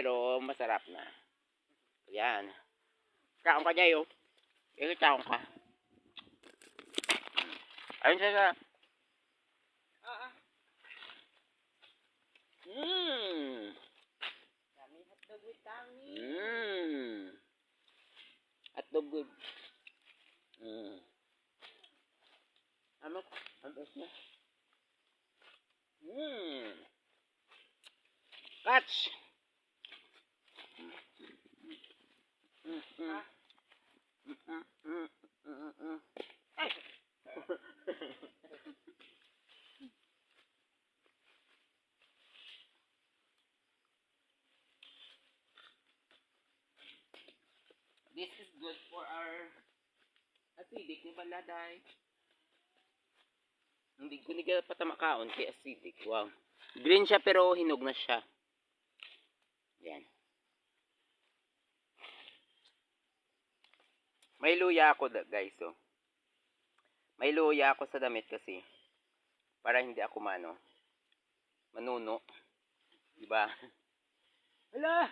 pero masarap na. Yan. Kaon ka dyan, kaon ka. Ayun siya sa... Kami hotdog with kami. Hotdog with... Ano siya? Catch! This is good for our acidic ni baladay. Hindi ko nila patamakaon kay acidic. Wow. Green siya pero hinog na siya. Yan. May luya ako guys, May luya ako sa damit kasi para hindi ako manuno. Diba? Hala!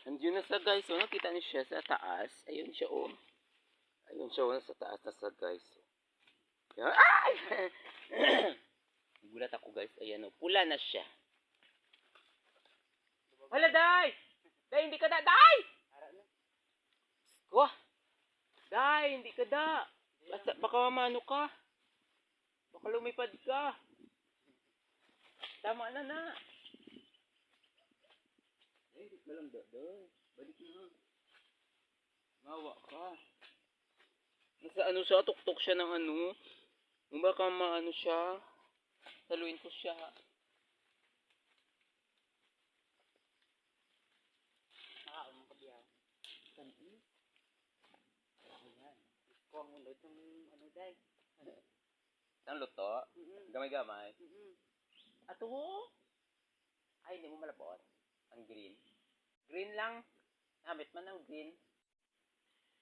Andiyan na sa guys, nakita niyo siya sa taas. Ayun siya, Ayun siya, sa taas na sa guys. Ay! Gulat ako guys. Ayan, pula na siya. Hala, Day! Day, hindi ka da! Day! Ko! Day, hindi ka da! Baka mamano ka. Baka lumipad ka. Tama na. Balik ka lang, Day. Balik na. Mawa ka. Nasa siya, tuktok siya ng baka siya. Saluin ko siya. Nakaon mo kabiyaw. Kanti. Ayan. Kuha mo ulit ng Day. Ang luto? Gamay-gamay? Ato? Ay, hindi mo malabot. Ang green. Green lang. Namit man ng green.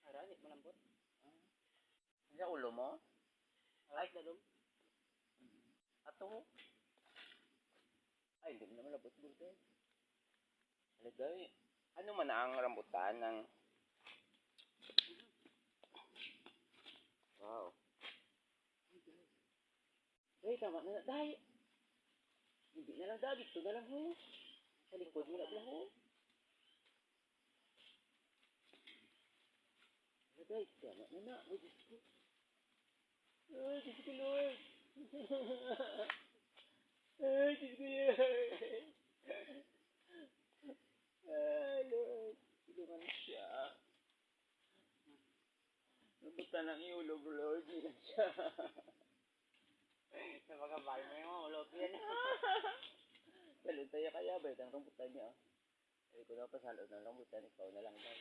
Ara, hindi malambot. Sa ulo mo? Ay, dalom. Ato? Ay, hindi mo na malabot. Burden. Alagay. Ano man ang rambutan ng... Wow. Day, tama na. Day! Hindi na lang, Day. Dito na lang, Sa likod mo na lang, Day, tama na. Ay, Diyos ko. Ay, Diyos ko, Lord. Ay, Diyos ko, Lord. Ay, Lord. Tulungan siya. Nabutan ng iulog, Lord. Tulungan siya. Sa mga bal mo yung ulog yan. Salud tayo kaya ba? Itang rambutan niya. Ay, ko na pasalod ng rambutan. Ikaw na lang daw.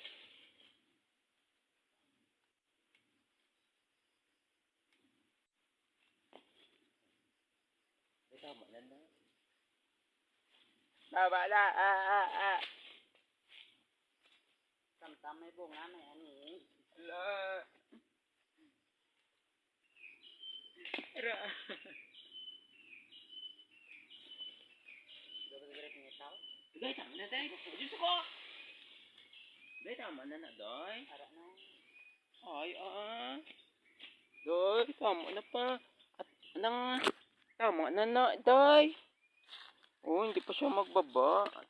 Ay, tama na. Tama na. Tamtam may bunga, may ani. Ala. Ara. Gabi-gabi pingitaw. Day, tama na, Day. Diyos ko! Day, tama na, Day. Ara na. Ay, Day, tama na pa. At, tama na, Day. Hindi pa siya magbaba. At,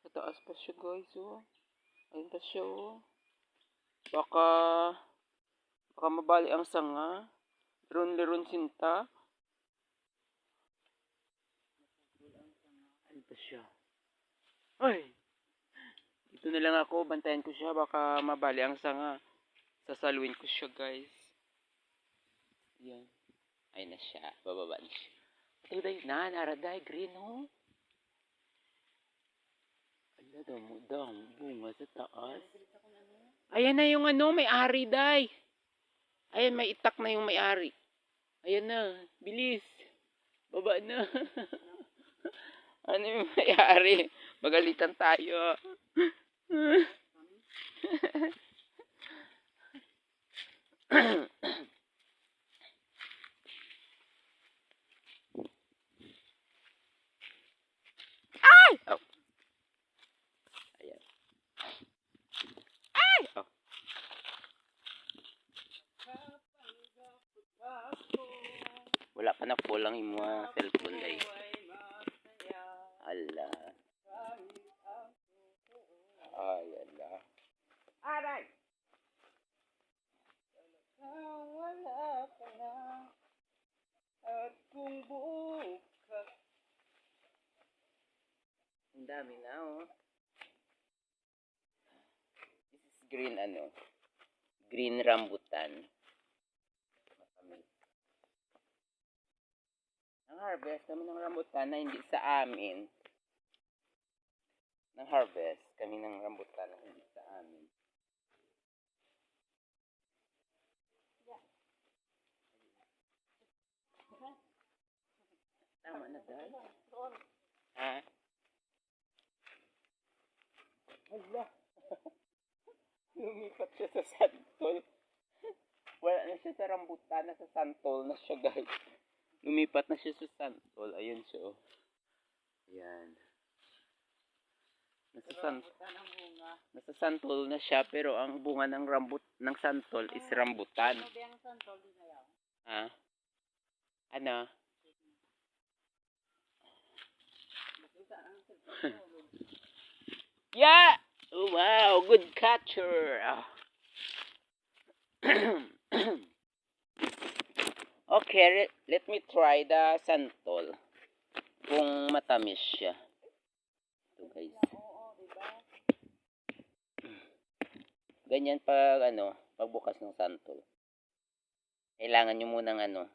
sa taas pa siya, guys, Ayun pa siya, Baka mabali ang sanga. Liron sinta. Ayun pa siya. Ay! Dito na lang ako. Bantayan ko siya. Baka mabali ang sanga. Sasaluin ko siya, guys. Yan. Ayun na siya. Bababa na siya. Ito, Day. Naraday. Green, Dam, bunga sa taas. Ayan na yung may-ari, Day. Ayan, may itak na yung may-ari. Ayan na, bilis. Baba na. Ano yung may-ari? Magalitan tayo. Ay! Oh. dami na, oh. This is green, green rambutan. Matamis. Nang-harvest kami ng rambutan na hindi sa amin. Nang-harvest kami ng rambutan na hindi sa amin. Tama na dahil. Ha? Hala. Lumipat siya sa santol. Wala na siya sa rambutan. Nasa santol na siya, guys. Lumipat na siya sa santol. Ayun siya, oh. Ayan. Nasa santol na siya, pero ang bunga ng ng santol is rambutan. Ano ba yung santol din na yan? Ha? Ano? Yeah! Oh, wow, good catcher. Okay, let me try the santol. Kung matamis siya. Ito, guys. Oo, diba? Ganyan pag pagbukas ng santol. Kailangan nyo munang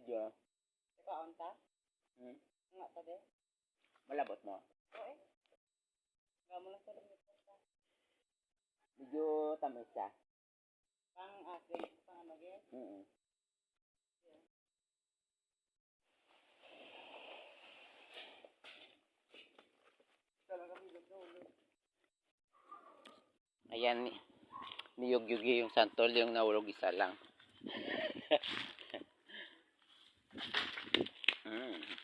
Medyo. Ikaw, anta? Nga, tabi? Malabot mo. Oo, eh. Nga mo lang sa lumit ka. Medyo tamis siya. Pang-asin, pang-amagin. Ayan, niyog-yugi yung santol, yung nahulog isa lang.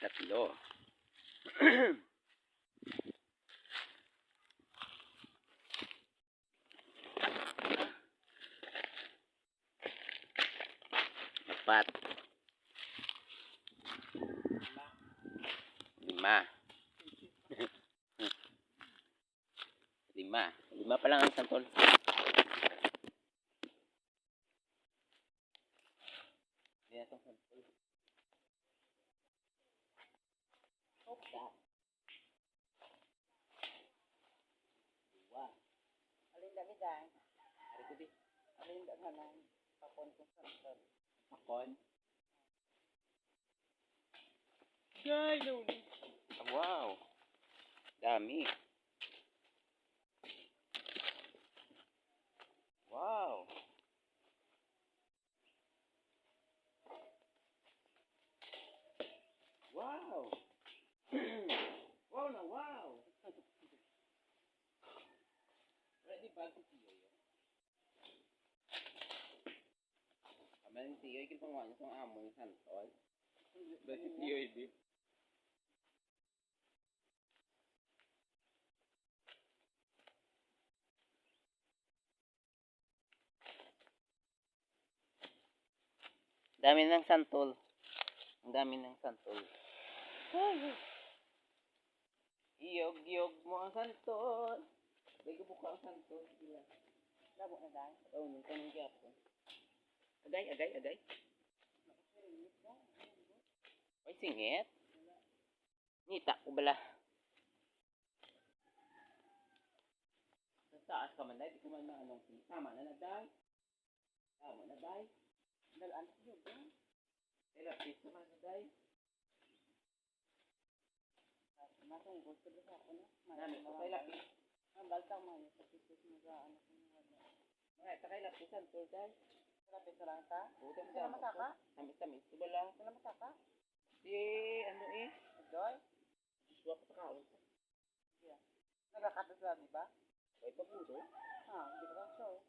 Tatlo. Apat. 5. 5 pa lang ang santol. Hindi na itong santol. Alin-dami-dami. Alin-dami-dami. Pakon kong santol. Pakon? Yay, no. Wow. Dami. Wow. Wow. Wow na wow. Ready ba si Tiyo yun? Kaman si Tiyo, ikin pang wala sa amo yung santol. Ba si Tiyo yun? Dami ng santol. Ang dami ng santol. Iyog-yog mo ang santol. Bago buka ang santol. Labo na dahil. Oo, nung tanong kaya po. Agay. Ay, singit. Nita ko bala. Sa taas ka man, di ko man maanong. Tama na na, day. Dalaan sa yun. Therapist naman na, day. Masang gusto din ako na. Nami ko kay lapis. Ang baltang mga sa pisos mo sa ano ko wala. Mga kay lapis ang tour, day. Lapis na lang ta? Budang Sila masaka? Tamis-tamis ko bala. Sila masaka? Si, Joy? Iswa ko sa kaon. Nagkakatas lang, di ba? Kay pagudo. Hindi ko lang sure.